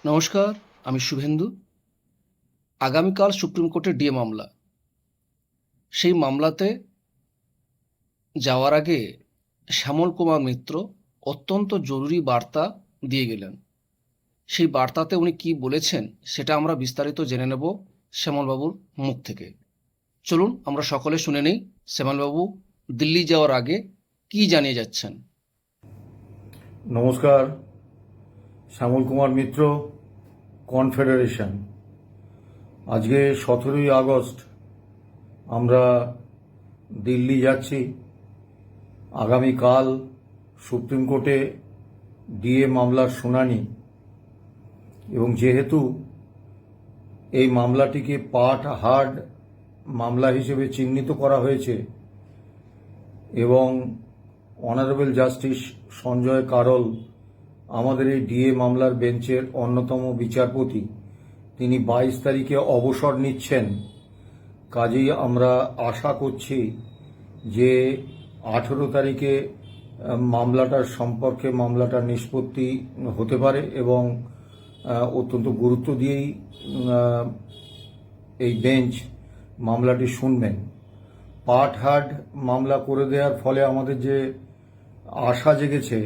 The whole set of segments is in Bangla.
নমস্কার, আমি শুভেন্দু। আগামীকাল সুপ্রিম কোর্টে ডিএ মামলা। সেই মামলাতে যাওয়ার আগে শ্যামল কুমার মিত্র অত্যন্ত জরুরি বার্তা দিয়ে গেলেন। সেই বার্তাতে উনি কি বলেছেন সেটা আমরা বিস্তারিত জেনে নেব শ্যামলবাবুর মুখ থেকে। চলুন আমরা সকলে শুনে নিই শ্যামলবাবু দিল্লি যাওয়ার আগে কি জানিয়ে যাচ্ছেন। নমস্কার, শ্যামল কুমার মিত্র, কনফেডারেশন। আজকে 17ই আগস্ট আমরা দিল্লি যাচ্ছি। আগামীকাল সুপ্রিম কোর্টে ডিএ মামলার শুনানি, এবং যেহেতু এই মামলাটিকে পার্ট হার্ড মামলা হিসেবে চিহ্নিত করা হয়েছে এবং অনারেবল জাস্টিস সঞ্জয় কারোল আমাদের এই ডিএ মামলার বেঞ্চের অন্যতম বিচারপতি, তিনি 22 তারিখে অবসর নিচ্ছেন। কাজেই আমরা আশা করছি যে 18 তারিখে মামলাটার সম্পর্কে মামলাটার নিষ্পত্তি হতে পারে, এবং অত্যন্ত গুরুত্ব দিয়েই এই বেঞ্চ মামলাটি শুনবেন। পার্ট হার্ড মামলা করে দেওয়ার ফলে আমাদের যে আশা জেগেছে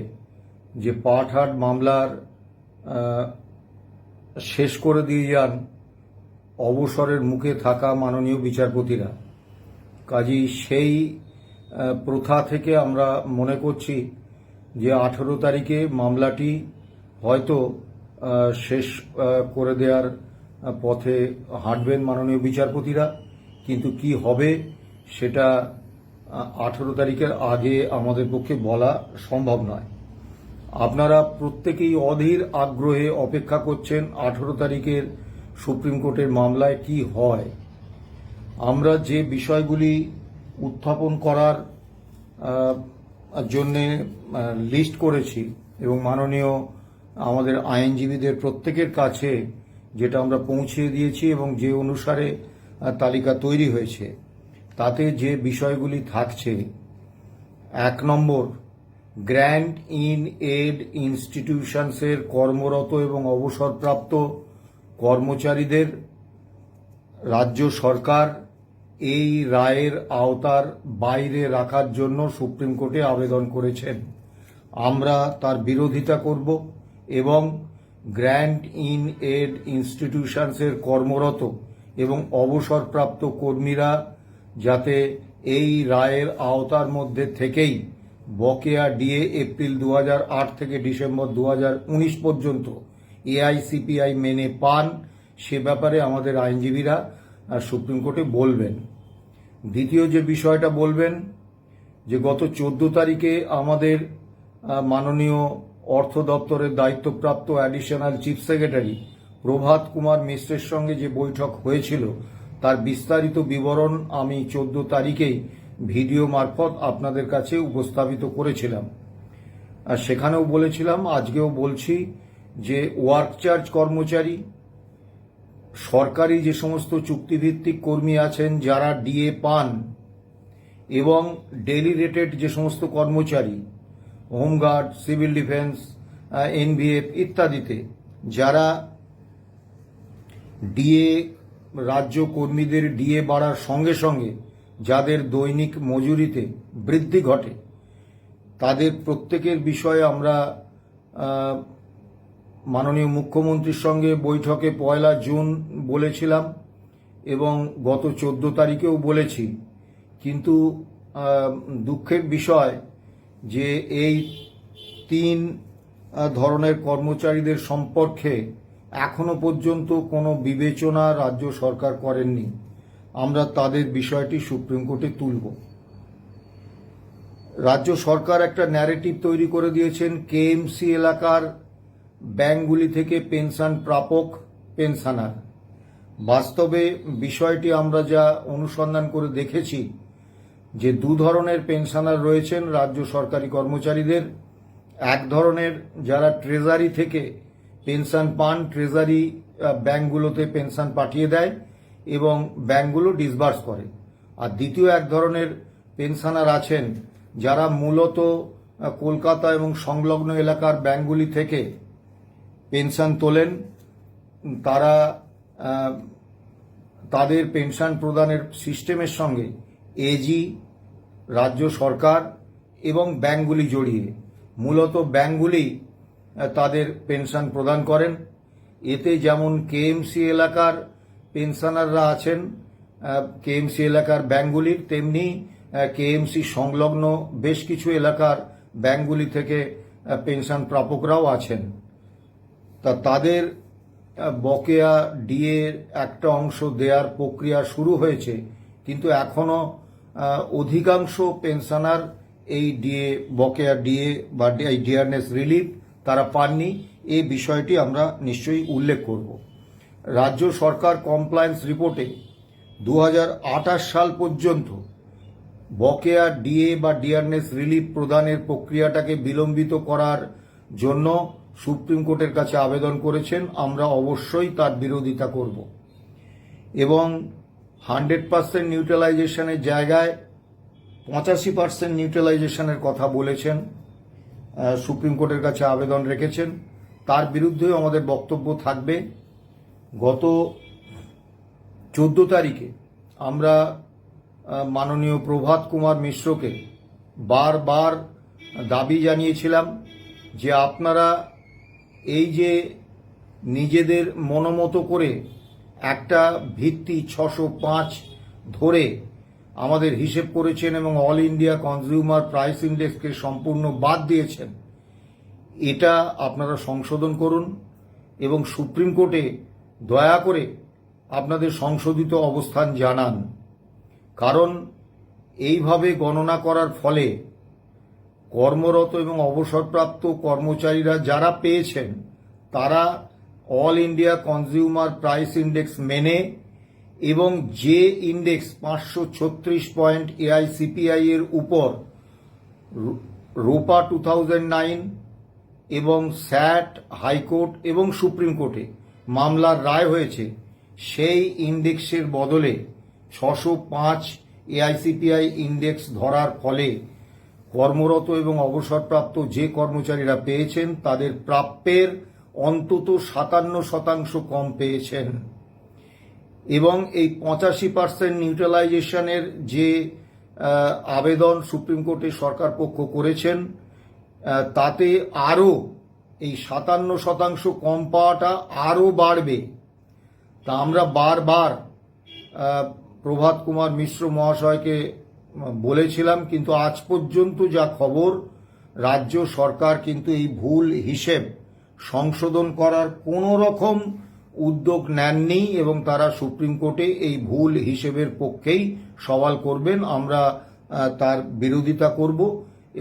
যে পার্ট হার্ড মামলার শেষ করে দিয়ে যান অবসরের মুখে থাকা মাননীয় বিচারপতিরা। কাজেই সেই প্রথা থেকে আমরা মনে করছি যে 18 তারিখে মামলাটি হয়তো শেষ করে দেওয়ার পথে হাঁটবেন মাননীয় বিচারপতিরা, কিন্তু কি হবে সেটা 18 তারিখের আগে আমাদের পক্ষে বলা সম্ভব নয়। আপনারা প্রত্যেকেই অধীর আগ্রহে অপেক্ষা করছেন 18 তারিখের সুপ্রিম কোর্টের মামলায় কি হয়। আমরা যে বিষয়গুলি উত্থাপন করার জন্যে লিস্ট করেছি এবং মাননীয় আমাদের আইনজীবীদের প্রত্যেকের কাছে যেটা আমরা পৌঁছে দিয়েছি এবং যে অনুসারে তালিকা তৈরি হয়েছে, তাতে যে বিষয়গুলি থাকছে: 1 নম্বর, গ্র্যান্ট ইন এড ইনস্টিটিউশনসের কর্মরত এবং অবসরপ্রাপ্ত কর্মচারীদের রাজ্য সরকার এই রায়ের আওতার বাইরে রাখার জন্য সুপ্রিম কোর্টে আবেদন করেছেন। আমরা তার বিরোধিতা করব এবং গ্র্যান্ট ইন এড ইনস্টিটিউশনসের কর্মরত এবং অবসরপ্রাপ্ত কর্মীরা যাতে এই রায়ের আওতার মধ্যে থেকেই বকেয়া ডিএ এপ্রিল 2008 থেকে ডিসেম্বর 2019 পর্যন্ত এআইসিপিআই মেনে পান, সে ব্যাপারে আমাদের আইনজীবীরা সুপ্রিম কোর্টে বলবেন। দ্বিতীয় যে বিষয়টা বলবেন, যে গত 14 তারিখে আমাদের মাননীয় অর্থ দপ্তরের দায়িত্বপ্রাপ্ত additional chief secretary Prabhat Kumar মিশ্রের সঙ্গে যে বৈঠক হয়েছিল তার বিস্তারিত বিবরণ আমি 14 তারিখেই ভিডিও মারফত আপনাদের কাছে উপস্থাপিত করেছিলাম। আর সেখানেও বলেছিলাম, আজকেও বলছি, যে ওয়ার্ক চার্জ কর্মচারী, সরকারি যে সমস্ত চুক্তিভিত্তিক কর্মী আছেন যারা ডিএ পান, এবং ডেলি রেটেড যে সমস্ত কর্মচারী, হোমগার্ড, সিভিল ডিফেন্স, এনভিএফ ইত্যাদিতে যারা ডিএ, রাজ্য কর্মীদের ডিএ বাড়ার সঙ্গে সঙ্গে যাদের দৈনিক মজুরিতে বৃদ্ধি ঘটে, তাদের প্রত্যেকের বিষয়ে আমরা মাননীয় মুখ্যমন্ত্রীর সঙ্গে বৈঠকে 1 জুন বলেছিলাম এবং গত 14 তারিখেও বলেছি। কিন্তু দুঃখের বিষয় যে এই 3 ধরনের কর্মচারীদের সম্পর্কে এখনো পর্যন্ত কোনো বিবেচনা রাজ্য সরকার করেননি। আমরা তাদের বিষয়টি সুপ্রিম কোর্টে তুলব। রাজ্য সরকার একটা ন্যারেটিভ তৈরি করে দিয়েছেন, কেএমসি এলাকার ব্যাংকগুলি থেকে পেনশন প্রাপক পেনশনার। বাস্তবে বিষয়টি আমরা যা অনুসন্ধান করে দেখেছি যে 2 ধরনের পেনশনার রয়েছেন রাজ্য সরকারি কর্মচারীদের। এক ধরনের যারা ট্রেজারি থেকে পেনশন পান, ট্রেজারি ব্যাংকগুলোতে পেনশন পাঠিয়ে দেয় এবং ব্যাংকগুলো ডিসবার্স করে। আর দ্বিতীয় এক ধরনের পেনশনার আছেন যারা মূলত কলকাতা এবং সংলগ্ন এলাকার ব্যাংকগুলি থেকে পেনশন তোলেন তারা তাদের পেনশন প্রদানের সিস্টেমের সঙ্গে এজি, রাজ্য সরকার এবং ব্যাংকগুলি জড়িয়ে, মূলত ব্যাংকগুলি তাদের পেনশন প্রদান করেন। এতে যেমন কেএমসি এলাকার পেনশনাররা আছেন কেএমসি এলাকার ব্যাংকগুলির, তেমনি কেএমসি সংলগ্ন বেশ কিছু এলাকার ব্যাংকগুলি থেকে পেনশন প্রাপকরাও আছেন। তাদের বকেয়া ডিএর একটা অংশ দেওয়ার প্রক্রিয়া শুরু হয়েছে, কিন্তু এখনো অধিকাংশ পেনশনার এই ডিএ, বকেয়া ডিএ বা এই ডিয়ারনেস রিলিফ তারা পাননি। এই বিষয়টি আমরা নিশ্চয়ই উল্লেখ করব। রাজ্য সরকার কমপ্লায়েন্স রিপোর্টে 2028 সাল পর্যন্ত বকেয়া ডিএ বা ডিয়ারনেস রিলিফ প্রদানের প্রক্রিয়াটাকে বিলম্বিত করার জন্য সুপ্রিম কোর্টের কাছে আবেদন করেছেন। আমরা অবশ্যই তার বিরোধিতা করব এবং 100% নিউট্রালাইজেশনের জায়গায় 85% নিউট্রালাইজেশনের কথা বলেছেন, সুপ্রিম কোর্টের কাছে আবেদন রেখেছেন। তার বিরুদ্ধেও আমাদের বক্তব্য থাকবে। গত 14 তারিখে আমরা মাননীয় প্রভাত কুমার মিশ্রকে বারবার দাবি জানিয়েছিলাম যে আপনারা এই যে নিজেদের মনোমতো করে একটা ভিত্তি 605 ধরে আমাদের হিসেব করেছেন এবং অল ইন্ডিয়া কনজিউমার প্রাইস ইন্ডেক্সকে সম্পূর্ণ বাদ দিয়েছেন, এটা আপনারা সংশোধন করুন এবং সুপ্রিম কোর্টে দয়া করে আপনাদের সংশোধিত অবস্থান জানান। কারণ এইভাবে গণনা করার ফলে কর্মরত এবং অবসরপ্রাপ্ত কর্মচারীরা যারা পেয়েছেন তারা all India consumer price index মেনে এবং যে ইন্ডেক্স 536 পয়েন্ট এআইসিপিআই এর উপর রোপা 2009 এবং স্যাট, হাইকোর্ট এবং সুপ্রিম কোর্টে মামলার রায় হয়েছে, সেই ইন্ডেক্সের বদলে 605 এআইসিপিআই ইন্ডেক্স ধরার ফলে কর্মরত এবং অবসরপ্রাপ্ত যে কর্মচারীরা পেয়েছেন তাদের প্রাপ্যের অন্তত 57% কম পেয়েছেন। এবং এই 85% নিউট্রালাইজেশনের যে আবেদন সুপ্রিম কোর্টে সরকার পক্ষ করেছেন, তাতে আরও এই 57% কম পাওয়াটা আরও বাড়বে। তা আমরা বারবার প্রভাত কুমার মিশ্র মহাশয়কে বলেছিলাম, কিন্তু আজ পর্যন্ত যা খবর, রাজ্য সরকার কিন্তু এই ভুল হিসেব সংশোধন করার কোনো রকম উদ্যোগ নেননি এবং তারা সুপ্রিম কোর্টে এই ভুল হিসেবের পক্ষেই সওয়াল করবেন। আমরা তার বিরোধিতা করব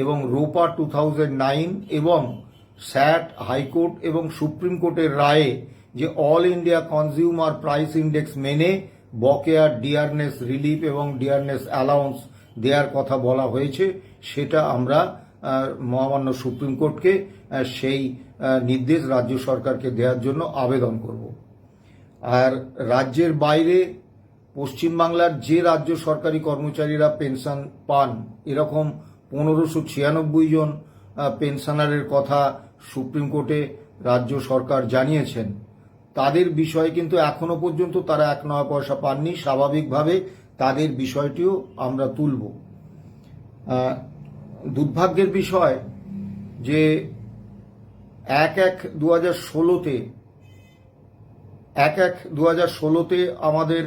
এবং রোপা 2009 এবং স্যাট, হাইকোর্ট এবং সুপ্রিম কোর্টের রায়ে যে all India consumer price index মেনে বকেয়া ডিয়ারনেস রিলিফ এবং ডিয়ারনেস অ্যালাউন্স দেওয়ার কথা বলা হয়েছে, সেটা আমরা মহামান্য সুপ্রিম কোর্টকে সেই নির্দেশ রাজ্য সরকারকে দেওয়ার জন্য আবেদন করব। আর রাজ্যের বাইরে পশ্চিমবাংলার যে রাজ্য সরকারি কর্মচারীরা পেনশন পান, এরকম 1596 জন পেনশনারের কথা সুপ্রিম কোর্টে রাজ্য সরকার জানিয়েছেন। তাদের বিষয়ে কিন্তু এখনো পর্যন্ত তারা 1 নয়া পয়সা পাননি। স্বাভাবিকভাবে তাদের বিষয়টিও আমরা তুলব। দুর্ভাগ্যের বিষয় যে 1/1/2016-তে আমাদের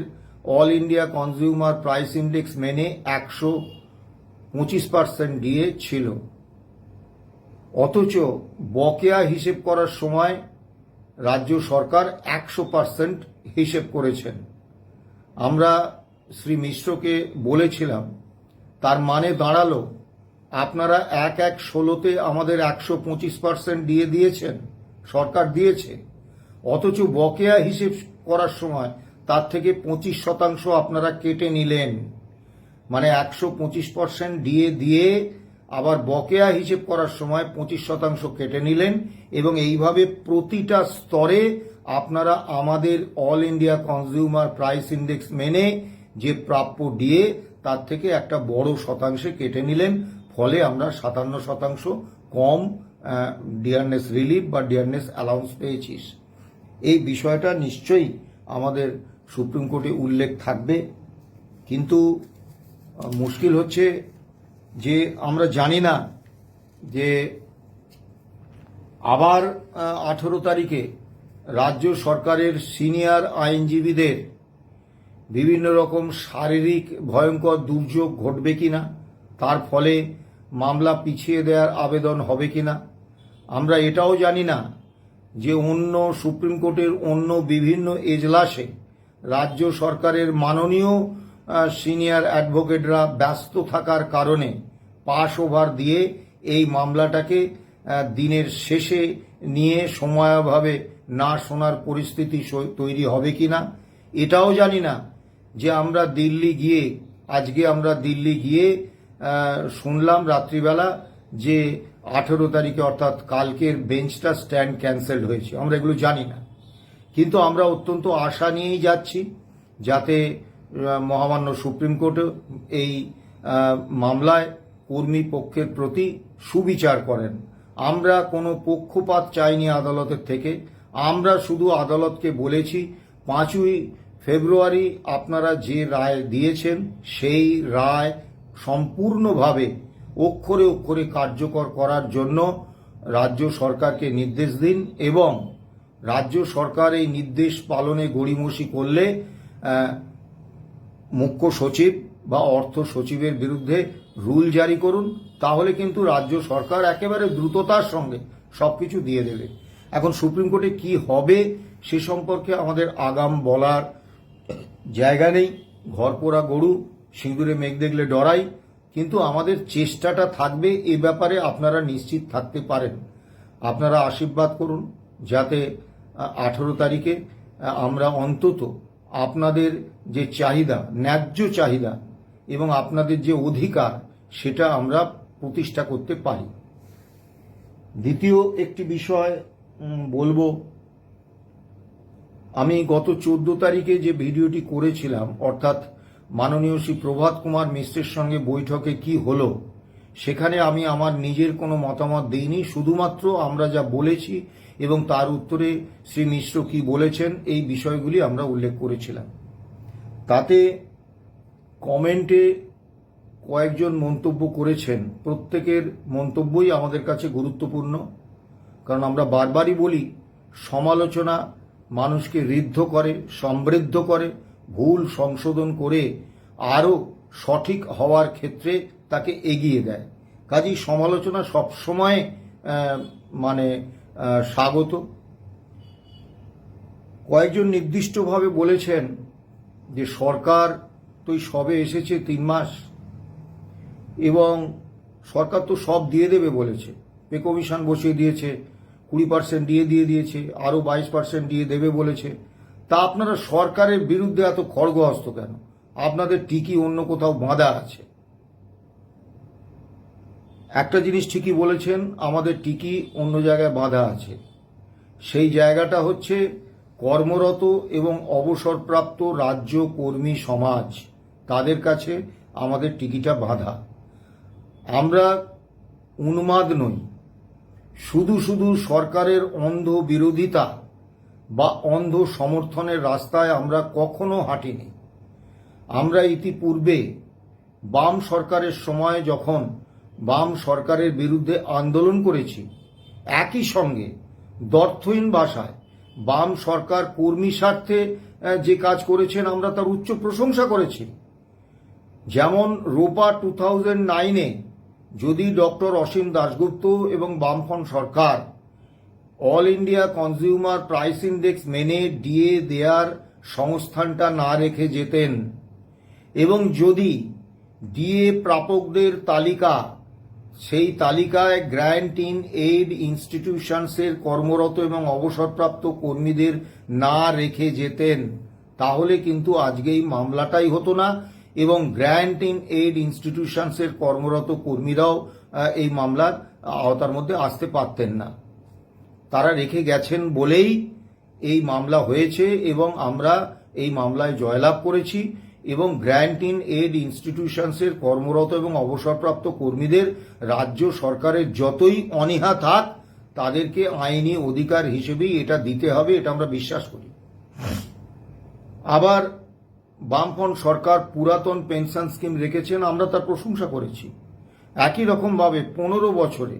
all India consumer price index মেনে 125% ডিএ ছিল, অথচ বকেয়া হিসেব করার সময় রাজ্য সরকার 100% হিসেব করেছেন। আমরা শ্রী মিশ্রকে বলেছিলাম, তার মানে দাঁড়ালো আপনারা 1/1/16-তে আমাদের 125% ডিএ দিয়েছেন, সরকার দিয়েছে, অথচ বকেয়া হিসেব করার সময় তার থেকে 25% আপনারা কেটে নিলেন। মানে 125% ডিএ দিয়ে আবার বকেয়া হিসেব করার সময় 25% কেটে নিলেন এবং এইভাবে প্রতিটা স্তরে আপনারা আমাদের all India consumer price index মেনে যে প্রাপ্য ডিএ তার থেকে একটা বড় শতাংশে কেটে নিলেন। ফলে আমরা 57% কম ডিয়ারনেস রিলিফ বা ডিয়ারনেস অ্যালাউন্স পেয়েছি। এই বিষয়টা নিশ্চয়ই আমাদের সুপ্রিম কোর্টে উল্লেখ থাকবে। কিন্তু মুশকিল হচ্ছে যে আমরা জানি না যে আবার 18 তারিখে রাজ্য সরকারের সিনিয়র আইনজীবীদের বিভিন্ন রকম শারীরিক ভয়ঙ্কর দুর্যোগ ঘটবে কিনা, তার ফলে মামলা পিছিয়ে দেওয়ার আবেদন হবে কিনা। আমরা এটাও জানি না যে অন্য সুপ্রিম কোর্টের অন্য বিভিন্ন এজলাসে রাজ্য সরকারের মাননীয় সিনিয়র অ্যাডভোকেটরা ব্যস্ত থাকার কারণে পাস ওভার দিয়ে এই মামলাটাকে দিনের শেষে নিয়ে সময়াভাবে না শোনার পরিস্থিতি তৈরি হবে কিনা। এটাও জানি না যে আজকে আমরা দিল্লি গিয়ে শুনলাম রাত্রিবেলা যে 18 তারিখে অর্থাৎ কালকের বেঞ্চটা স্ট্যান্ড ক্যান্সেলড হয়েছে। আমরা এগুলো জানি না, কিন্তু আমরা অত্যন্ত আশা নিয়েই যাচ্ছি যাতে মহামান্য সুপ্রিম কোর্ট এই মামলায় কর্মী পক্ষের প্রতি সুবিচার করেন। আমরা কোনো পক্ষপাত চাইনি আদালতের থেকে। আমরা শুধু আদালতকে বলেছি 5ই ফেব্রুয়ারি আপনারা যে রায় দিয়েছেন সেই রায় সম্পূর্ণভাবে অক্ষরে অক্ষরে কার্যকর করার জন্য রাজ্য সরকারকে নির্দেশ দিন, এবং রাজ্য সরকার এই নির্দেশ পালনে গড়িমসি করলে মুখ্য সচিব বা অর্থ সচিবের বিরুদ্ধে রুল জারি করুন। তাহলে কিন্তু রাজ্য সরকার একেবারে দ্রুততার সঙ্গে সবকিছু দিয়ে দেবে। এখন সুপ্রিম কোর্টে কি হবে সে সম্পর্কে আমাদের আগাম বলার জায়গা নেই। ঘরপোড়া গরু সিঁদুরে মেঘ দেখলে ডরাই, কিন্তু আমাদের চেষ্টাটা থাকবে। এ ব্যাপারে আপনারা নিশ্চিত থাকতে পারেন। আপনারা আশীর্বাদ করুন যাতে 18 তারিখে আমরা অন্তত আপনাদের যে চাহিদা, ন্যায্য চাহিদা এবং আপনাদের যে অধিকার, সেটা আমরা প্রতিষ্ঠা করতে পারি। দ্বিতীয় একটি বিষয় বলবো, আমি গত 14 তারিখে যে ভিডিওটি করেছিলাম, অর্থাৎ মাননীয় শ্রী প্রভাত কুমার মিশ্রের সঙ্গে বৈঠকে কি হলো, সেখানে আমি আমার নিজের কোনো মতামত দিইনি। শুধুমাত্র আমরা যা বলেছি এবং তার উত্তরে শ্রী মিশ্র কি বলেছেন এই বিষয়গুলি আমরা উল্লেখ করেছিলাম। তাতে কমেন্টে কয়েকজন মন্তব্য করেছেন। প্রত্যেকের মন্তব্যই আমাদের কাছে গুরুত্বপূর্ণ, কারণ আমরা বারবারই বলি সমালোচনা মানুষকে ঋদ্ধ করে, সমৃদ্ধ করে, ভুল সংশোধন করে আরও সঠিক হওয়ার ক্ষেত্রে তাকে এগিয়ে দেয়। কাজেই সমালোচনা সবসময় স্বাগত। কয়েকজন নির্দিষ্টভাবে বলেছেন যে সরকার তো সবে এসেছে 3 মাস, এবং সরকার তো সব দিয়ে দেবে বলেছে। পে কমিশন বসিয়ে দিয়েছে, 20% দিয়ে দিয়েছে, আরও 22% দিয়ে দেবে বলেছে। তা আপনারা সরকারের বিরুদ্ধে এত খড়গহস্ত কেন? আপনাদের টিকি অন্য কোথাও বাঁধা আছে। একটা জিনিস ঠিকই বলেছেন, আমাদের টিকি অন্য জায়গায় বাঁধা আছে। সেই জায়গাটা হচ্ছে কর্মরত এবং অবসরপ্রাপ্ত রাজ্য কর্মী সমাজ, তাদের কাছে আমাদের টিকিটা বাঁধা। আমরা উন্মাদ নই। শুধু শুধু সরকারের অন্ধ বিরোধিতা বা অন্ধ সমর্থনের রাস্তায় আমরা কখনো হাঁটিনি। আমরা ইতিপূর্বে বাম সরকারের সময় যখন বাম সরকারের বিরুদ্ধে আন্দোলন করেছি, একই সঙ্গে দ্ব্যর্থহীন ভাষায় বাম সরকার কর্মী স্বার্থে যে কাজ করেছেন আমরা তার উচ্চ প্রশংসা করেছি। যেমন রোপা 2009-এ যদি ডক্টর অসীম দাশগুপ্ত এবং বামফ্রন্ট সরকার all India consumer price index মেনে ডিএ দেয়ার সংস্থানটা না রেখে যেতেন, এবং যদি ডিএ প্রাপকদের তালিকা, সেই তালিকায় গ্র্যান্ট ইন এইড ইনস্টিটিউশনসের কর্মরত এবং অবসরপ্রাপ্ত কর্মীদের না রেখে যেতেন, তাহলে কিন্তু আজকে এই মামলাটাই হতো না, এবং গ্র্যান্ট ইন এইড ইনস্টিটিউশনসের কর্মরত কর্মীরাও এই মামলার আওতার মধ্যে আসতে পারতেন না। তারা রেখে গেছেন বলেই এই মামলা হয়েছে, এবং আমরা এই মামলায় জয়লাভ করেছি। এবং গ্র্যান্ট ইন এইড ইনস্টিটিউশনসের কর্মরত এবং অবসরপ্রাপ্ত কর্মীদের রাজ্য সরকারের যতই অনীহা থাক, তাদেরকে আইনি অধিকার হিসেবেই এটা দিতে হবে, এটা আমরা বিশ্বাস করি। আবার বামফ্রন্ট সরকার পুরাতন পেনশন স্কিম রেখেছেন, আমরা তার প্রশংসা করেছি। একই রকমভাবে 15 বছরে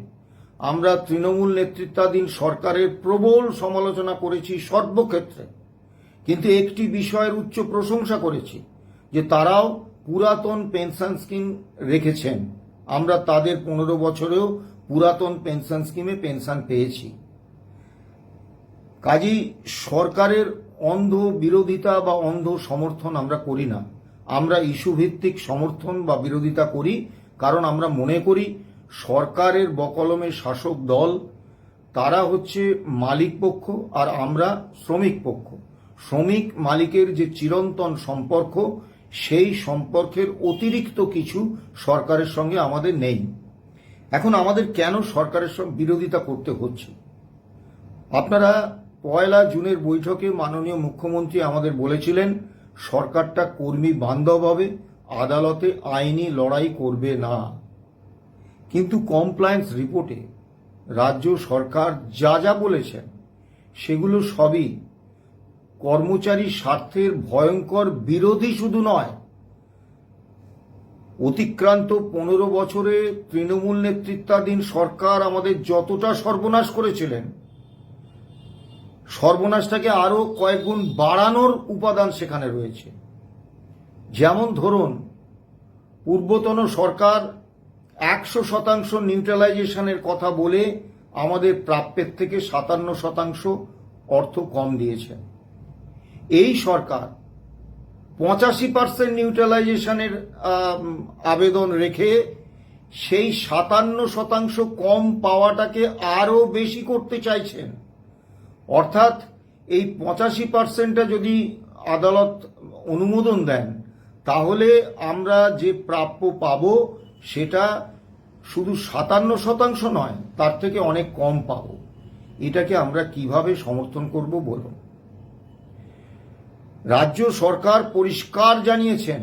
আমরা তৃণমূল নেতৃত্বাধীন সরকারের প্রবল সমালোচনা করেছি সর্বক্ষেত্রে, কিন্তু একটি বিষয়ের উচ্চ প্রশংসা করেছি, যে তারাও পুরাতন পেনশন স্কিম রেখেছেন। আমরা তাদের 15 বছরেও পুরাতন পেনশন স্কিমে পেনশন পেয়েছি। কাজেই সরকারের অন্ধ বিরোধিতা বা অন্ধ সমর্থন আমরা করি না, আমরা ইস্যু ভিত্তিক সমর্থন বা বিরোধিতা করি, কারণ আমরা মনে করি সরকারের বকলমে শাসক দল তারা হচ্ছে মালিক পক্ষ আর আমরা শ্রমিক পক্ষ। শ্রমিক মালিকের যে চিরন্তন সম্পর্ক, সেই সম্পর্কের অতিরিক্ত কিছু সরকারের সঙ্গে আমাদের নেই। এখন আমাদের কেন সরকারের সঙ্গে বিরোধিতা করতে হচ্ছে? আপনারা 1 জুনের বৈঠকে মাননীয় মুখ্যমন্ত্রী আমাদের বলেছিলেন সরকারটা কর্মী বান্ধব হবে, আদালতে আইনি লড়াই করবে না। কিন্তু কমপ্লায়েন্স রিপোর্টে রাজ্য সরকার যা যা বলেছেন সেগুলো সবই কর্মচারী স্বার্থের ভয়ঙ্কর বিরোধী শুধু নয়, অতিক্রান্ত 15 বছরে তৃণমূল নেতৃত্বাধীন সরকার আমাদের যতটা সর্বনাশ করেছিলেন, সর্বনাশটাকে আরো কয়েক গুণ বাড়ানোর উপাদান সেখানে রয়েছে। যেমন ধরুন, পূর্বতন সরকার 100% নিউট্রালাইজেশনের কথা বলে আমাদের প্রাপ্যের থেকে 57% অর্থ কম দিয়েছেন। এই সরকার 85% নিউট্রালাইজেশনের আবেদন রেখে সেই 57% কম পাওয়াটাকে আরো বেশি করতে চাইছেন। অর্থাৎ এই 85%টা যদি আদালত অনুমোদন দেন, তাহলে আমরা যে প্রাপ্য পাব সেটা শুধু 57% নয়, তার থেকে অনেক কম পাব। এটাকে আমরা কিভাবে সমর্থন করব বলুন? রাজ্য সরকার পরিষ্কার জানিয়েছেন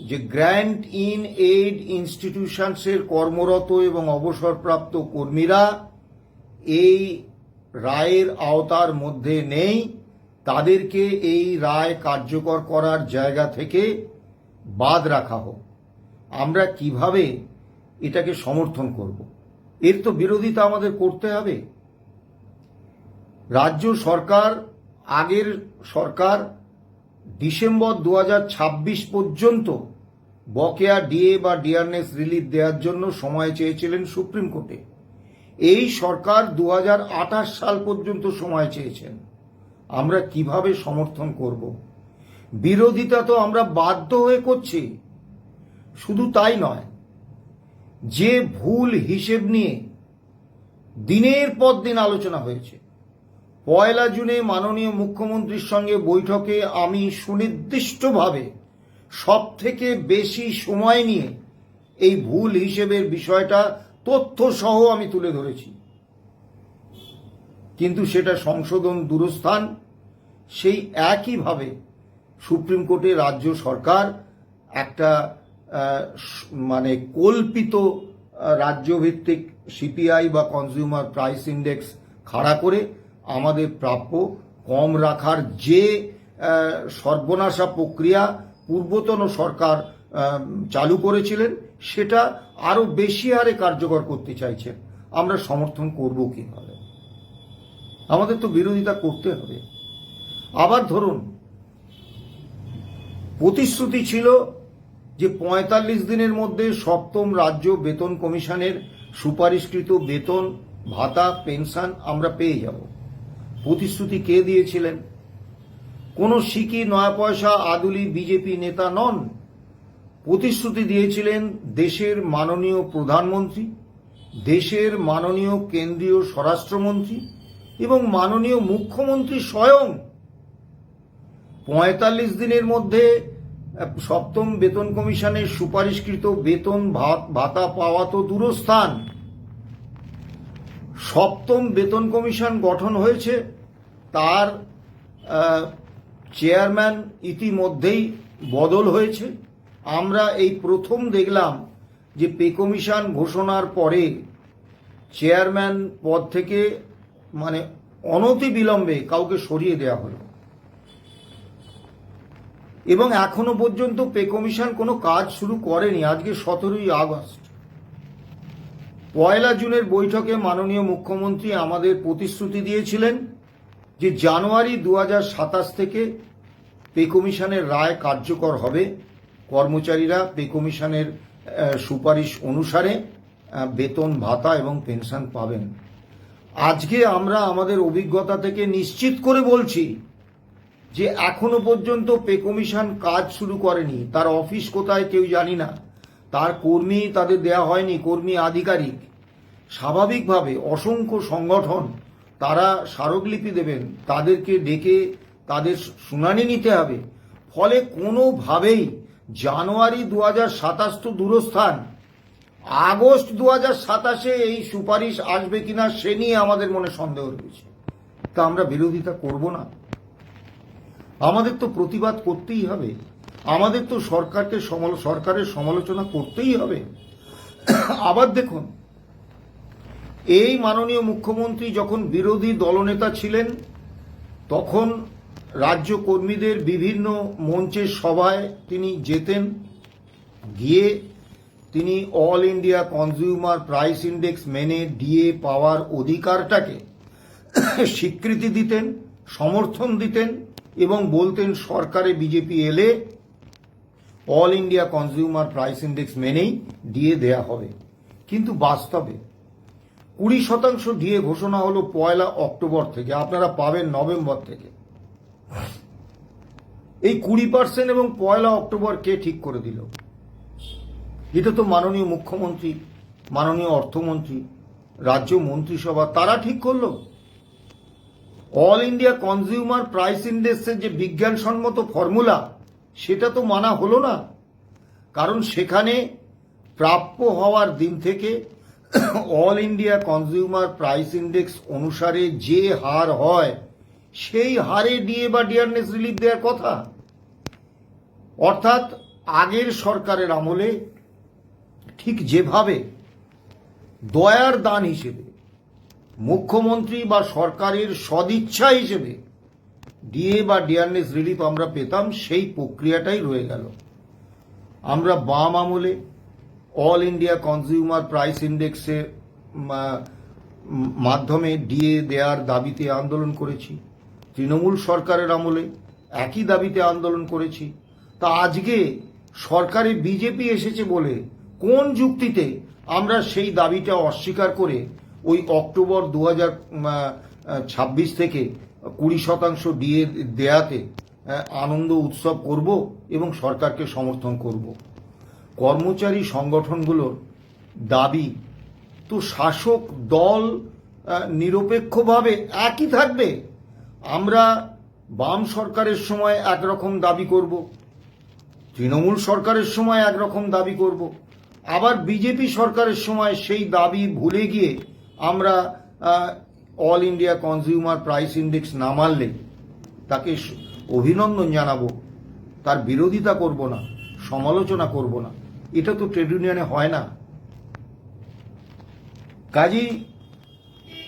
যে গ্র্যান্ট ইন এইড ইনস্টিটিউশনসের কর্মরত এবং অবসরপ্রাপ্ত কর্মীরা এই রায়ের আওতার মধ্যে নেই, তাদেরকে এই রায় কার্যকর করার জায়গা থেকে বাদ রাখা হোক। আমরা কিভাবে এটাকে সমর্থন করব? এর তো বিরোধিতা আমাদের করতে হবে। রাজ্য সরকার, আগের সরকার ডিসেম্বর 2026 পর্যন্ত বকেয়া ডিএ বা ডিআরনেস রিলিফ দেওয়ার জন্য সময় চেয়েছিলেন সুপ্রিম কোর্টে। এই সরকার 2028 সাল পর্যন্ত সময় চেয়েছেন। আমরা কিভাবে সমর্থন করব? বিরোধিতা তো আমরা বাধ্য হয়ে করছি। শুধু তাই নয়, যে ভুল হিসেব নিয়ে দিনের পর দিন আলোচনা হয়েছে, 1 জুনে মাননীয় মুখ্যমন্ত্রীর সঙ্গে বৈঠকে আমি সুনির্দিষ্টভাবে সব থেকে বেশি সময় নিয়ে এই ভুল হিসেবের বিষয়টা তথ্য সহ আমি তুলে ধরেছি, কিন্তু সেটা সংশোধন দূরস্থান। সেই একইভাবে সুপ্রিম কোর্টে রাজ্য সরকার একটা মানে কল্পিত রাজ্যভিত্তিক সিপিআই বা কনজিউমার প্রাইস ইন্ডেক্স খাড়া করে আমাদের প্রাপ্য কম রাখার যে সর্বনাশা প্রক্রিয়া পূর্বতন সরকার চালু করেছিলেন, সেটা আরো বেশি হারে কার্যকর করতে চাইছেন। আমরা সমর্থন করব কিভাবে? আমাদের তো বিরোধিতা করতে হবে। আবার ধরুন, প্রতিশ্রুতি ছিল যে 45 দিনের মধ্যে 7ম রাজ্য বেতন কমিশনের সুপারিশকৃত বেতন ভাতা পেনশন আমরা পেয়ে যাব। প্রতিশ্রুতি কে দিয়েছিলেন? কোন সিকি নয়া পয়সা আদুলি বিজেপি নেতা নন। প্রতিশ্রুতি দিয়েছিলেন দেশের মাননীয় প্রধানমন্ত্রী, দেশের মাননীয় কেন্দ্রীয় স্বরাষ্ট্রমন্ত্রী এবং মাননীয় মুখ্যমন্ত্রী স্বয়ং। 45 দিনের মধ্যে 7ম বেতন কমিশনের সুপারিশকৃত বেতন ভাতা পাওয়া তো দূরস্থান, 7ম বেতন কমিশন গঠন হয়েছে, তার চেয়ারম্যান ইতিমধ্যেই বদল হয়েছে। আমরা এই প্রথম দেখলাম যে পে কমিশন ঘোষণার পরে চেয়ারম্যান পদ থেকে মানে অনতিবিলম্বে কাউকে সরিয়ে দেওয়া হলো এবং এখনো পর্যন্ত পে কমিশন কোনো কাজ শুরু করেনি। আজকে 17ই আগস্ট, 1 জুনের বৈঠকে মাননীয় মুখ্যমন্ত্রী আমাদের প্রতিশ্রুতি দিয়েছিলেন যে জানুয়ারি 2027 থেকে পে কমিশনের রায় কার্যকর হবে, কর্মচারীরা পে কমিশনের সুপারিশ অনুসারে বেতন ভাতা এবং পেনশন পাবেন। আজকে আমরা আমাদের অভিজ্ঞতা থেকে নিশ্চিত করে বলছি যে এখনো পর্যন্ত পে কমিশন কাজ শুরু করেনি। তার অফিস কোথায় কেউ জানি না, তার কর্মী তাদের দেয়া হয়নি, কর্মী আধিকারিক। স্বাভাবিকভাবে অসংখ্য সংগঠন তারা স্মারকলিপি দেবেন, তাদেরকে ডেকে তাদের শুনানি নিতে হবে। ফলে কোনোভাবেই জানুয়ারি 2027 তো দূরস্থান, আগস্ট 2027 এই সুপারিশ আসবে কিনা সে নিয়ে আমাদের মনে সন্দেহ রয়েছে। তা আমরা বিরোধিতা করব না? আমাদের তো প্রতিবাদ করতেই হবে, আমাদের তো সরকারের সমালোচনা করতেই হবে। আবার দেখুন, এই মাননীয় মুখ্যমন্ত্রী যখন বিরোধী দলনেতা ছিলেন তখন রাজ্য কর্মীদের বিভিন্ন মঞ্চের সভায় তিনি যেতেন, গিয়ে তিনি all India consumer price index মেনে ডিএ পাওয়ার অধিকারটাকে স্বীকৃতি দিতেন, সমর্থন দিতেন এবং বলতেন সরকারে বিজেপি এলে all India consumer price index মেনেই ডিএ দেয়া হবে। কিন্তু বাস্তবে 20% ডিএ ঘোষণা হলো 1 অক্টোবর থেকে, আপনারা পাবেন নভেম্বর থেকে। এই 20% এবং 1 অক্টোবর কে ঠিক করে দিল? এটা তো মাননীয় মুখ্যমন্ত্রী, মাননীয় অর্থমন্ত্রী, রাজ্য মন্ত্রিসভা তারা ঠিক করলো। অল ইন্ডিয়া কনজিউমার প্রাইস ইন্ডেক্সের যে বিজ্ঞানসম্মত ফর্মুলা সেটা তো মানা হলো না, কারণ সেখানে প্রাপ্য হওয়ার দিন থেকে all India consumer price index অনুসারে যে হার হয় সেই হারে ডিএ বা ডিয়ারনেস রিলিফ দেওয়ার কথা। অর্থাৎ আগের সরকারের আমলে ঠিক যেভাবে দয়ার দান হিসেবে মুখ্যমন্ত্রী বা সরকারের সদিচ্ছা হিসেবে ডিএ বা ডিয়ারনেস রিলিফ আমরা পেতাম, সেই প্রক্রিয়াটাই রয়ে গেল। আমরা বাম আমলে অল ইন্ডিয়া কনজিউমার প্রাইস ইন্ডেক্সের মাধ্যমে ডিএ দেওয়ার দাবিতে আন্দোলন করেছি, তৃণমূল সরকারের আমলে একই দাবিতে আন্দোলন করেছি। তা আজকে সরকারে বিজেপি এসেছে বলে কোন যুক্তিতে আমরা সেই দাবিটা অস্বীকার করে ওই অক্টোবর 2026 থেকে 20% ডিএ দেয়াতে আনন্দ উৎসব করব এবং সরকারকে সমর্থন করব? কর্মচারী সংগঠনগুলোর দাবি তো শাসক দল নিরপেক্ষভাবে একই থাকবে। আমরা বাম সরকারের সময় একরকম দাবি করব, তৃণমূল সরকারের সময় একরকম দাবি করব, আবার বিজেপি সরকারের সময় সেই দাবি ভুলে গিয়ে আমরা all India consumer price index না মানলে তাকে অভিনন্দন জানাবো, তার বিরোধিতা করব না, সমালোচনা করব না। এটা তো ট্রেড ইউনিয়নে হয় না। কাজেই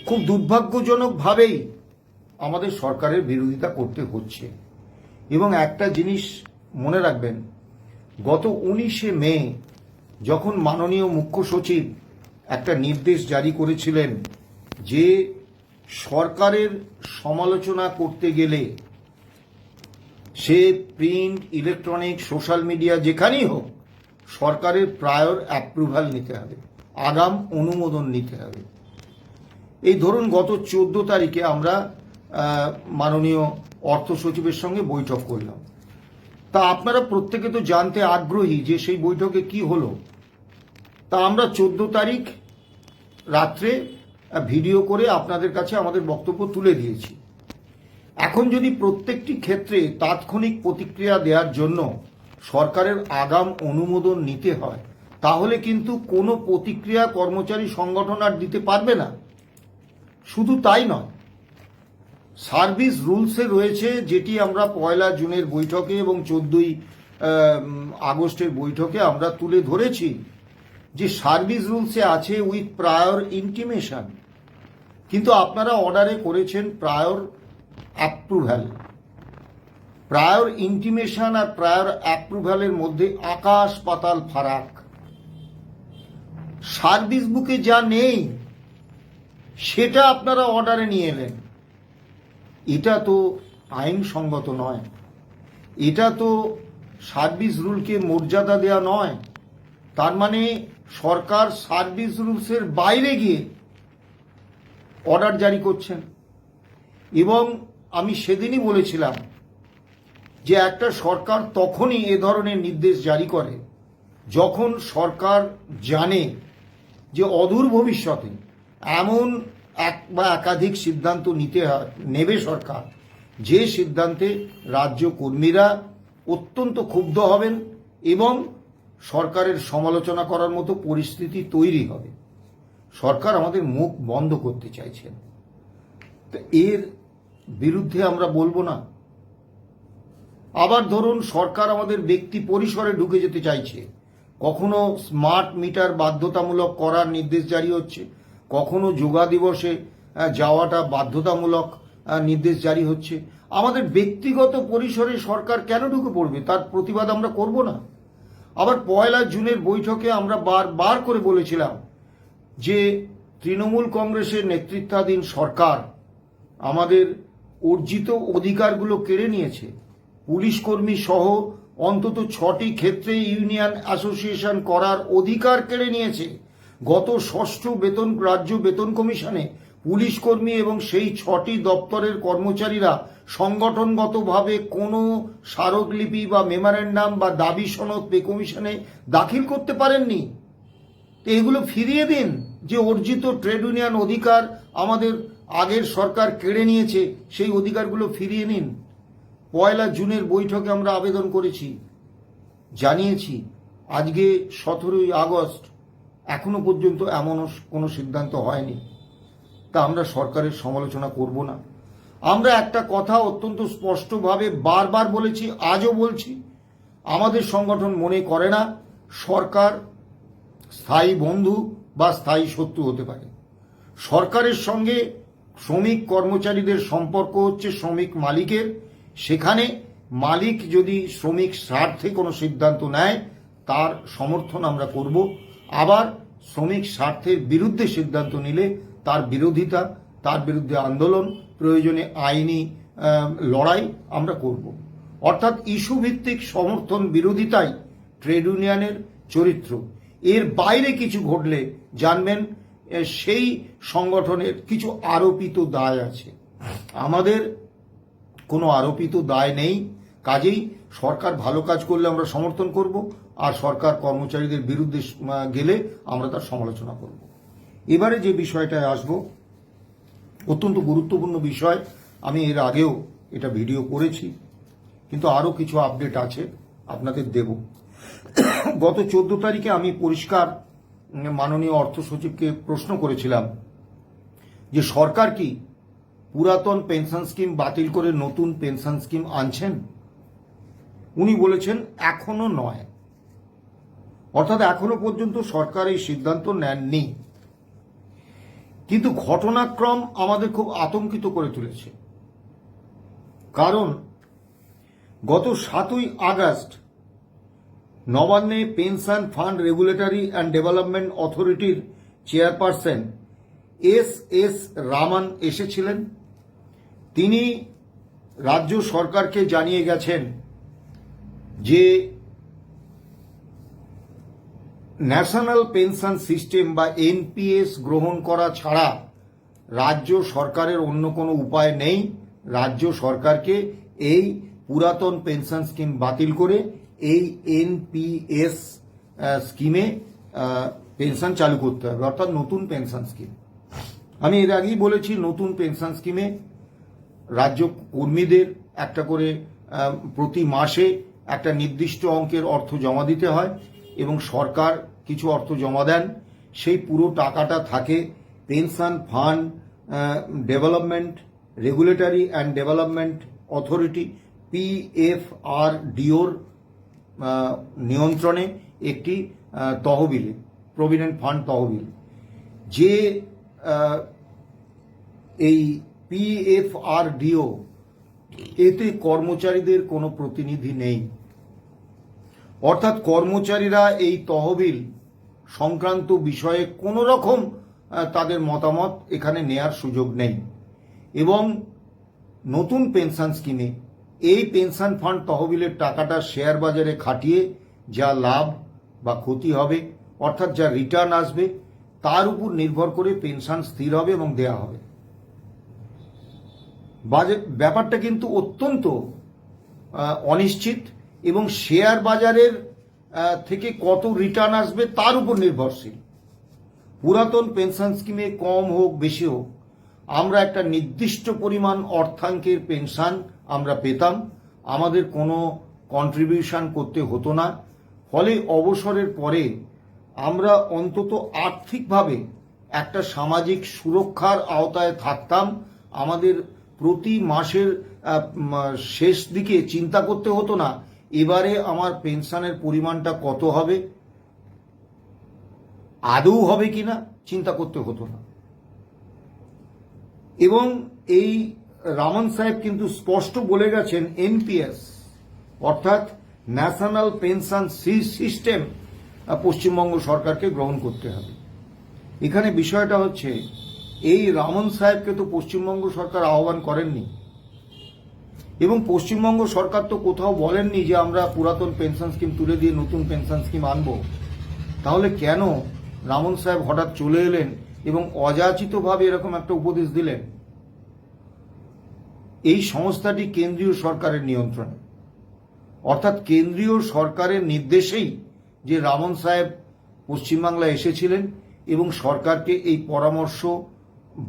খুব দুর্ভাগ্যজনকভাবেই আমাদের সরকারের বিরোধিতা করতে হচ্ছে। এবং একটা জিনিস মনে রাখবেন, গত 19শে মে যখন মাননীয় মুখ্য সচিব একটা নির্দেশ জারি করেছিলেন যে সরকারের সমালোচনা করতে গেলে সে প্রিন্ট, ইলেকট্রনিক, সোশ্যাল মিডিয়া যেখানেই হোক সরকারের প্রায়র অ্যাপ্রুভাল নিতে হবে, আগাম অনুমোদন নিতে হবে। এই ধরুন গত 14 তারিখে আমরা মাননীয় অর্থ সচিবের সঙ্গে বৈঠক করলাম। তা আপনারা প্রত্যেকে তো জানতে আগ্রহী যে সেই বৈঠকে কি হলো। তা আমরা 14 তারিখ রাত্রে ভিডিও করে আপনাদের কাছে আমাদের বক্তব্য তুলে দিয়েছি। এখন যদি প্রত্যেকটি ক্ষেত্রে তাৎক্ষণিক প্রতিক্রিয়া দেওয়ার জন্য সরকারের আগাম অনুমোদন নিতে হয়, তাহলে কিন্তু কোনো প্রতিক্রিয়া কর্মচারী সংগঠন আর দিতে পারবে না। শুধু তাই নয়, সার্ভিস রুলসে রয়েছে, যেটি আমরা 1 জুনের বৈঠকে এবং 14ই আগস্টের বৈঠকে আমরা তুলে ধরেছি, যে সার্ভিস রুলসে আছে উইথ প্রায়র ইন্টিমেশন। কিন্তু আপনারা অর্ডারে করেছেন প্রায়র অ্যাপ্রুভ্যাল। প্রায়র ইন্টিমেশন আর প্রায়র অ্যাপ্রুভ্যালের মধ্যে আকাশ পাতাল ফারাক। সার্ভিস বুকে যা নেই সেটা আপনারা অর্ডারে নিয়ে এলেন। এটা তো আইনসঙ্গত নয়, এটা তো সার্ভিস রুলকে মর্যাদা দেওয়া নয়। তার মানে সরকার সার্ভিস রুলসের বাইরে গিয়ে অর্ডার জারি করছেন। এবং আমি সেদিনই বলেছিলাম যে একটা সরকার তখনই এ ধরনের নির্দেশ জারি করে যখন সরকার জানে যে অদূর ভবিষ্যতে এমন এক বা একাধিক সিদ্ধান্ত নেবে সরকার, যে সিদ্ধান্তে রাজ্য কর্মীরা অত্যন্ত ক্ষুব্ধ হবেন এবং সরকারের সমালোচনা করার মতো পরিস্থিতি তৈরি হবে। সরকার আমাদের মুখ বন্ধ করতে চাইছেন, তো এর বিরুদ্ধে আমরা বলবো না। আবার ধরুন সরকার আমাদের ব্যক্তি পরিসরে ঢুকে যেতে চাইছে, কখনো স্মার্ট মিটার বাধ্যতামূলক করার নির্দেশ জারি হচ্ছে, কখনো যোগা দিবসে যাওয়াটা বাধ্যতামূলক নির্দেশ জারি হচ্ছে। আমাদের ব্যক্তিগত পরিসরে সরকার কেন ঢুকে পড়বে, তার প্রতিবাদ আমরা করব না? আবার 1 জুনের বৈঠকে আমরা বারবার করে বলেছিলাম যে তৃণমূল কংগ্রেসের নেতৃত্বাধীন সরকার আমাদের অর্জিত অধিকারগুলো কেড়ে নিয়েছে। পুলিশ কর্মী সহ অন্তত 6টি ক্ষেত্রে ইউনিয়ন অ্যাসোসিয়েশন করার অধিকার কেড়ে নিয়েছে। গত 6ষ্ঠ রাজ্য বেতন কমিশনে পুলিশ কর্মী এবং সেই 6টি দপ্তরের কর্মচারীরা সংগঠনগতভাবে কোনো স্মারকলিপি বা মেমোরেন্ডাম বা দাবি সনদ পে কমিশনে দাখিল করতে পারেননি। তো এগুলো ফিরিয়ে দিন। যে অর্জিত ট্রেড ইউনিয়ন অধিকার আমাদের আগের সরকার কেড়ে নিয়েছে, সেই অধিকারগুলো ফিরিয়ে নিন। 1 জুনের বৈঠকে আমরা আবেদন করেছি, জানিয়েছি। আজকে 17ই আগস্ট, এখনো পর্যন্ত এমন কোনো সিদ্ধান্ত হয়নি। তা আমরা সরকারের সমালোচনা করব না। আমরা একটা কথা অত্যন্ত স্পষ্টভাবে বারবার বলেছি, আজও বলছি, আমাদের সংগঠন মনে করে না সরকার স্থায়ী বন্ধু বা স্থায়ী শত্রু হতে পারে। সরকারের সঙ্গে শ্রমিক কর্মচারীদের সম্পর্ক হচ্ছে শ্রমিক মালিকের। সেখানে মালিক যদি শ্রমিক স্বার্থে কোনো সিদ্ধান্ত নেয় তার সমর্থন আমরা করব। আবার শ্রমিক স্বার্থের বিরুদ্ধে সিদ্ধান্ত নিলে তার বিরোধিতা, তার বিরুদ্ধে আন্দোলন, প্রয়োজনে আইনি লড়াই আমরা করব। অর্থাৎ ইস্যু ভিত্তিক সমর্থন বিরোধিতাই ট্রেড ইউনিয়নের চরিত্র। এর বাইরে কিছু ঘটলে জানবেন সেই সংগঠনের কিছু আরোপিত দায় আছে। আমাদের কোনো আরোপিত দায় নেই। কাজেই সরকার ভালো কাজ করলে আমরা সমর্থন করব, আর সরকার কর্মচারীদের বিরুদ্ধে গেলে আমরা তার সমালোচনা করব। এবারে যে বিষয়টায় আসব, অত্যন্ত গুরুত্বপূর্ণ বিষয়। আমি এর আগেও এটা ভিডিও করেছি, কিন্তু আরও কিছু আপডেট আছে, আপনাদের দেব। গত 14 তারিখে আমি পরিষ্কার মাননীয় অর্থ সচিবকে প্রশ্ন করেছিলাম যে সরকার কি পুরাতন পেনশন স্কিম বাতিল করে নতুন পেনশন স্কিম আনছেন? উনি বলেছেন এখনো নয়, অর্থাৎ এখনো পর্যন্ত সরকার এই সিদ্ধান্ত নেননি। কিন্তু ঘটনাক্রম আমাদের খুব আতঙ্কিত করে তুলেছে। কারণ গত 7ই আগস্ট নবান্নে pension fund regulatory and development অথরিটির চেয়ারপারসন এস রামান এসেছিলেন। তিনি রাজ্য সরকারকে জানিয়ে গেছেন যে ন্যাশনাল পেনশন সিস্টেম বা এনপিএস গ্রহণ করা ছাড়া রাজ্য সরকারের অন্য কোনো উপায় নেই। রাজ্য সরকারকে এই পুরাতন পেনশন স্কিম বাতিল করে এই এনপিএস স্কিমে পেনশন চালু করতে হবে, অর্থাৎ নতুন পেনশন স্কিম। আমি এর আগেই বলেছি, নতুন পেনশন স্কিমে রাজ্য কর্মীদের একটা করে প্রতি মাসে একটা নির্দিষ্ট অঙ্কের অর্থ জমা দিতে হয় এবং সরকার কিছু অর্থ জমা দেন। সেই পুরো টাকাটা থাকে pension fund development regulatory and development authority PFRDOর নিয়ন্ত্রণে একটি তহবিলে, প্রভিডেন্ট ফান্ড তহবিল। যে এই PFRDO এতে কর্মচারীদের কোনো প্রতিনিধি নেই, অর্থাৎ কর্মচারীরা এই তহবিল সংক্রান্ত বিষয়ে কোনো রকম তাদের মতামত এখানে নেয়ার সুযোগ নেই। এবং নতুন পেনশন স্কিমে এই পেনশন ফান্ড তহবিলের টাকাটা শেয়ার বাজারে খাটিয়ে যা লাভ বা ক্ষতি হবে, অর্থাৎ যা রিটার্ন আসবে, তার উপর নির্ভর করে পেনশন স্থির হবে এবং দেয়া হবে। ব্যাপারটা কিন্তু অত্যন্ত অনিশ্চিত এবং শেয়ার বাজারের থেকে কত রিটার্ন আসবে তার উপর নির্ভরশীল। পুরাতন পেনশন স্কিমে কম হোক বেশি হোক, আমরা একটা নির্দিষ্ট পরিমাণ অর্থাঙ্কের পেনশন আমরা পেতাম, আমাদের কোনো কন্ট্রিবিউশন করতে হতো না। ফলে অবসরের পরে আমরা অন্তত আর্থিকভাবে একটা সামাজিক সুরক্ষার আওতায় থাকতাম। আমাদের প্রতি মাসের শেষ দিকে চিন্তা করতে হতো না এবারে আমার পেনশনের পরিমাণটা কত হবে, আদৌ হবে কিনা চিন্তা করতে হতো না। এবং এই রামান সাহেব কিন্তু স্পষ্ট বলে গেছেন NPS অর্থাৎ ন্যাশনাল পেনশন সিস্টেম পশ্চিমবঙ্গ সরকারকে গ্রহণ করতে হবে। এখানে বিষয়টা হচ্ছে এই রামন সাহেবকে তো পশ্চিমবঙ্গ সরকার আহ্বান করেননি এবং পশ্চিমবঙ্গ সরকার তো কোথাও বলেননি যে আমরা পুরাতন পেনশন স্কিম তুলে দিয়ে নতুন পেনশন স্কিম আনব। তাহলে কেন রামন সাহেব হঠাৎ চলে এলেন এবং অযাচিতভাবে এরকম একটা উপদেশ দিলেন? এই সংস্থাটি কেন্দ্রীয় সরকারের নিয়ন্ত্রণে, অর্থাৎ কেন্দ্রীয় সরকারের নির্দেশেই যে রামন সাহেব পশ্চিমবাংলায় এসেছিলেন এবং সরকারকে এই পরামর্শ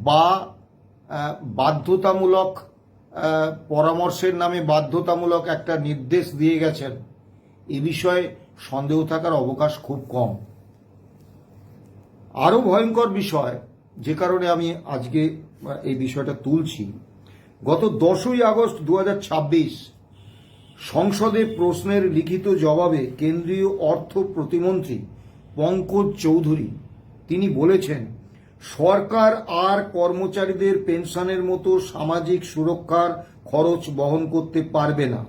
বা বাধ্যতামূলক পরামর্শের নামে বাধ্যতামূলক একটা নির্দেশ দিয়ে গেছেন, এ বিষয়ে সন্দেহ থাকার অবকাশ খুব কম। আরো ভয়ঙ্কর বিষয়, যে কারণে আমি আজকে এই বিষয়টা তুলছি, গত 10ই আগস্ট 2026 সংসদে প্রশ্নের লিখিত জবাবে কেন্দ্রীয় অর্থ প্রতিমন্ত্রী পঙ্কজ চৌধুরী তিনি বলেছেন, সরকার আর কর্মচারীদের পেনশনের মতো সামাজিক সুরক্ষার খরচ বহন করতে পারবে না।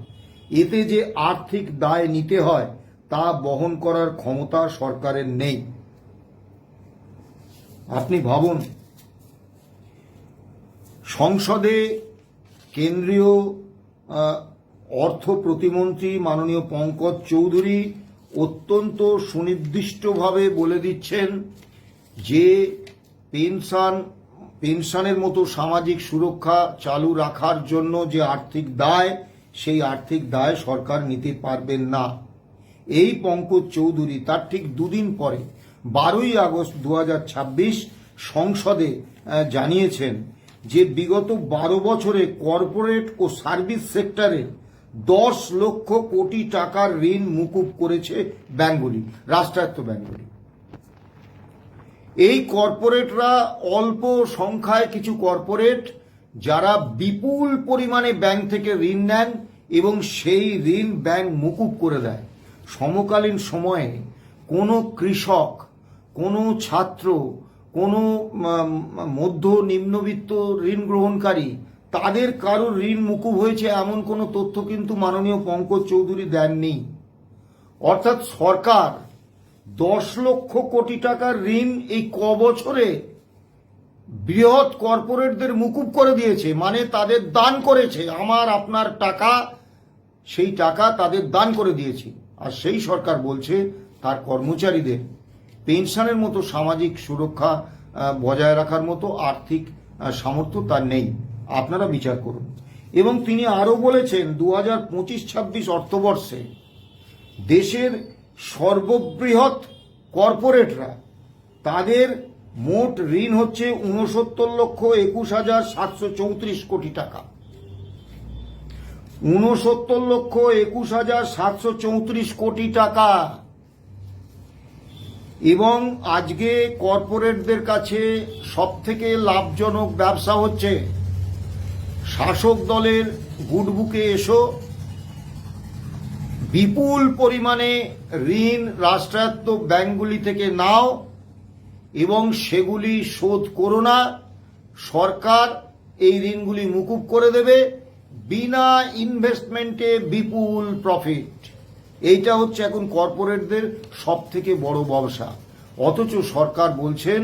এতে যে আর্থিক দায় নিতে হয় তা বহন করার ক্ষমতা সরকারের নেই। আপনি ভাবুন, সংসদে কেন্দ্রীয় অর্থ প্রতিমন্ত্রী মাননীয় পঙ্কজ চৌধুরী অত্যন্ত সুনির্দিষ্টভাবে বলে দিচ্ছেন যে পেনশনের মতো সামাজিক সুরক্ষা চালু রাখার জন্য যে আর্থিক দায়, সেই আর্থিক দায় সরকার নিতে পারবেন না। এই পঙ্কজ চৌধুরী তার ঠিক দুদিন পরে 12ই আগস্ট 2026 সংসদে জানিয়েছেন যে বিগত 12 বছরে কর্পোরেট ও সার্ভিস সেক্টরে 10 লক্ষ কোটি টাকার ঋণ মুকুব করেছে ব্যাংকগুলি, রাষ্ট্রায়ত্ত ব্যাংকগুলি। এই কর্পোরেটরা অল্প সংখ্যায় কিছু কর্পোরেট যারা বিপুল পরিমাণে ব্যাংক থেকে ঋণ নেন এবং সেই ঋণ ব্যাংক মুকুব করে দেয়। সমকালীন সময়ে কোনো কৃষক, কোনো ছাত্র, কোনো মধ্য নিম্নবিত্ত ঋণ গ্রহণকারী তাদের কারো ঋণ মুকুব হয়েছে এমন কোনো তথ্য কিন্তু মাননীয় পঙ্কজ চৌধুরী দেননি। অর্থাৎ সরকার 10 লক্ষ কোটি টাকার ঋণ এই বছরে বৃহৎ কর্পোরেটদের মুকুব করে দিয়েছে, মানে তাদের দান করেছে। আমার আপনার টাকা, সেই টাকা তাদের দান করে দিয়েছে। আর সেই সরকার বলছে তার কর্মচারীদের পেনশনের মতো সামাজিক সুরক্ষা বজায় রাখার মতো আর্থিক সামর্থ্য তার নেই। আপনারা বিচার করুন। এবং তিনি আরো বলেছেন 2025-26 অর্থবর্ষে দেশের সর্ববৃহৎ কর্পোরেটরা তাদের মোট ঋণ হচ্ছে 69,21,734 কোটি টাকা। 69,21,734 কোটি টাকা। এবং আজকে কর্পোরেটদের কাছে সবথেকে লাভজনক ব্যবসা হচ্ছে শাসক দলের গুডবুকে এসো, বিপুল পরিমাণে ঋণ রাষ্ট্রায়ত্ত ব্যাংকগুলি থেকে নাও এবং সেগুলি শোধ করো না। সরকার এই ঋণগুলি মুকুব করে দেবে বিনা ইনভেস্টমেন্টে বিপুল প্রফিট। এইটা হচ্ছে এখন কর্পোরেটদের সব থেকে বড় ব্যবসা। অথচ সরকার বলছেন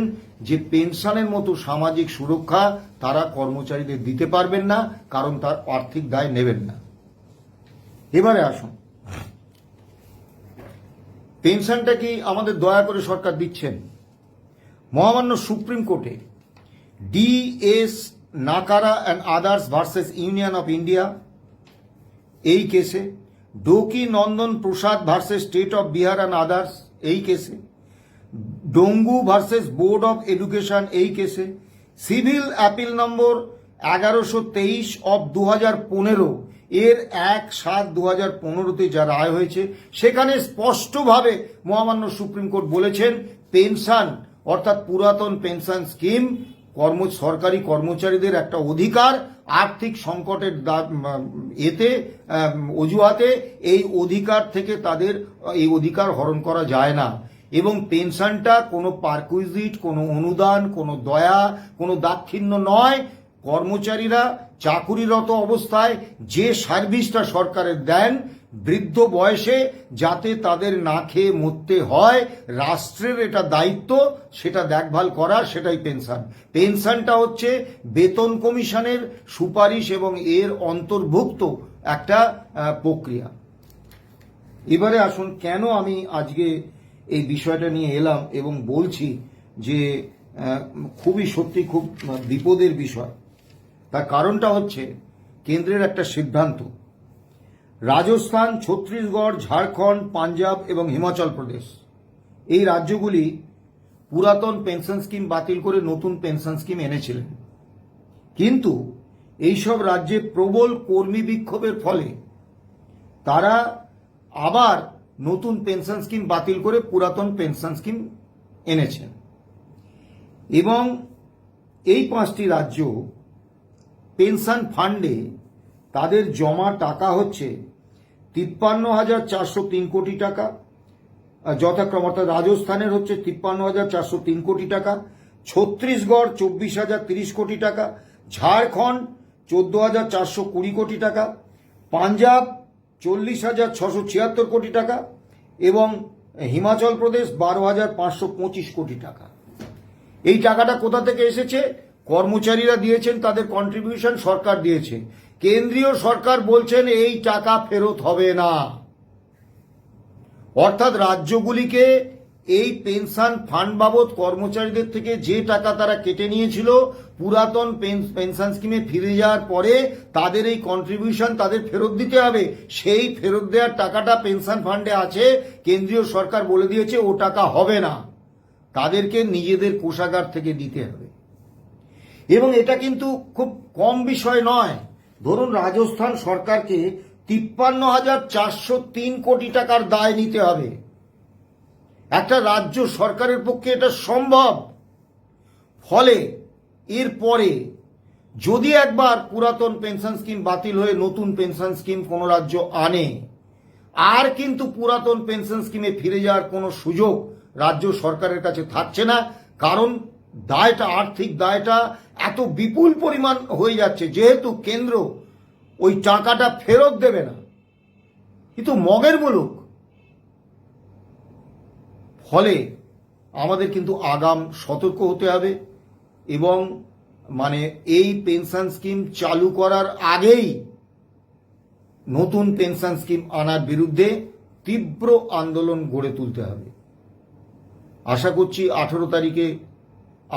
যে পেনশনের মতো সামাজিক সুরক্ষা তারা কর্মচারীদের দিতে পারবেন না, কারণ তার আর্থিক দায় নেবেন না। এবারে আসুন, পেনশনটা কি আমাদের দয়া করে সরকার দিচ্ছেন? মহামান্য সুপ্রিম কোর্টে DS Nakara and others versus union of India এই কেসে, Doki Nandan Prasad versus state of Bihar and others এই কেসে, Dongu versus board of education এই কেসে, সিভিল অ্যাপিল নম্বর 1123 অফ 2015 এর 1/7/2015 যা রায় হয়েছে, সেখানে স্পষ্টভাবে মহামান্য সুপ্রিম কোর্ট বলেছেন পেনশন অর্থাৎ পুরাতন পেনশন স্কিম সরকারি কর্মচারীদের একটা অধিকার, আর্থিক সংকটের অজুহাতে এই অধিকার থেকে তাদের এই অধিকার হরণ করা যায় না। এবং পেনশনটা কোনো পারকুইজিট, কোনো অনুদান, কোনো দয়া, কোনো দাক্ষিণ্য নয়। কর্মচারীরা চাকুরিরত অবস্থায় যে সার্ভিসটা সরকারের দেন বৃদ্ধ বয়সে যাতে তাদের না খেয়ে মরতে হয়, রাষ্ট্রের এটা দায়িত্ব সেটা দেখভাল করা, সেটাই পেনশন। পেনশনটা হচ্ছে বেতন কমিশনের সুপারিশ এবং এর অন্তর্ভুক্ত একটা প্রক্রিয়া। এবারে আসুন, কেন আমি আজকে এই বিষয়টা নিয়ে এলাম এবং বলছি যে খুবই সত্যি খুব বিপদের বিষয়। তার কারণটা হচ্ছে কেন্দ্রের একটা সিদ্ধান্ত। রাজস্থান, ছত্তিশগড়, ঝাড়খণ্ড, পাঞ্জাব এবং হিমাচল প্রদেশ এই রাজ্যগুলি পুরাতন পেনশন স্কিম বাতিল করে নতুন পেনশন স্কিম এনেছিলেন, কিন্তু এইসব রাজ্যে প্রবল কর্মী বিক্ষোভের ফলে তারা আবার নতুন পেনশন স্কিম বাতিল করে পুরাতন পেনশন স্কিম এনেছেন। এবং এই 5টি রাজ্য পেনশন ফান্ডে তাদের জমা টাকা হচ্ছে 53,403 কোটি টাকা, যথাক্রমে অর্থাৎ রাজস্থানের হচ্ছে 53,403 কোটি টাকা, ছত্তিশগড় 24,030 কোটি টাকা, ঝাড়খণ্ড 14,420 কোটি টাকা, পাঞ্জাব 40,676 কোটি টাকা এবং হিমাচল প্রদেশ 12,525 কোটি টাকা। এই টাকাটা কোথা থেকে এসেছে? কর্মচারীরা দিয়েছেন, তাদের কন্ট্রিবিউশন সরকার দিয়েছে। কেন্দ্রীয় সরকার বলছেন এই টাকা ফেরত হবে না। অর্থাৎ রাজ্যগুলিকে এই পেনশন ফান্ড বাবদ কর্মচারীদের থেকে যে টাকা তারা কেটে নিয়েছিল পুরাতন পেনশন স্কিমে ফিরে যাওয়ার পরে তাদের এই কন্ট্রিবিউশন তাদের ফেরত দিতে হবে। সেই ফেরত দেওয়ার টাকাটা পেনশন ফান্ডে আছে, কেন্দ্রীয় সরকার বলে দিয়েছে ও টাকা হবে না, তাদেরকে নিজেদের কোষাগার থেকে দিতে হবে। এবং এটা কিন্তু খুব কম বিষয় নয়। ধরুন রাজস্থান সরকারকে 53,403 কোটি টাকার দায় নিতে হবে। একটা রাজ্য সরকারের পক্ষে এটা সম্ভব। ফলে এরপরে যদি একবার পুরাতন পেনশন স্কিম বাতিল হয়ে নতুন পেনশন স্কিম কোনো রাজ্য আনে, আর কিন্তু পুরাতন পেনশন স্কিমে ফিরে যাওয়ার কোনো সুযোগ রাজ্য সরকারের কাছে থাকছে না, কারণ দায়টা, আর্থিক দায়টা এত বিপুল পরিমাণ হয়ে যাচ্ছে, যেহেতু কেন্দ্র ওই টাকাটা ফেরত দেবে না। কিন্তু মগের মুলুক। ফলে আমাদের কিন্তু আগাম সতর্ক হতে হবে এবং এই পেনশন স্কিম চালু করার আগেই নতুন পেনশন স্কিম আনার বিরুদ্ধে তীব্র আন্দোলন গড়ে তুলতে হবে। আশা করছি 18 তারিখে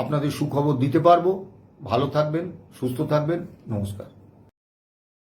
আপনাদের সুখবর দিতে পারবো। ভালো থাকবেন, সুস্থ থাকবেন। নমস্কার।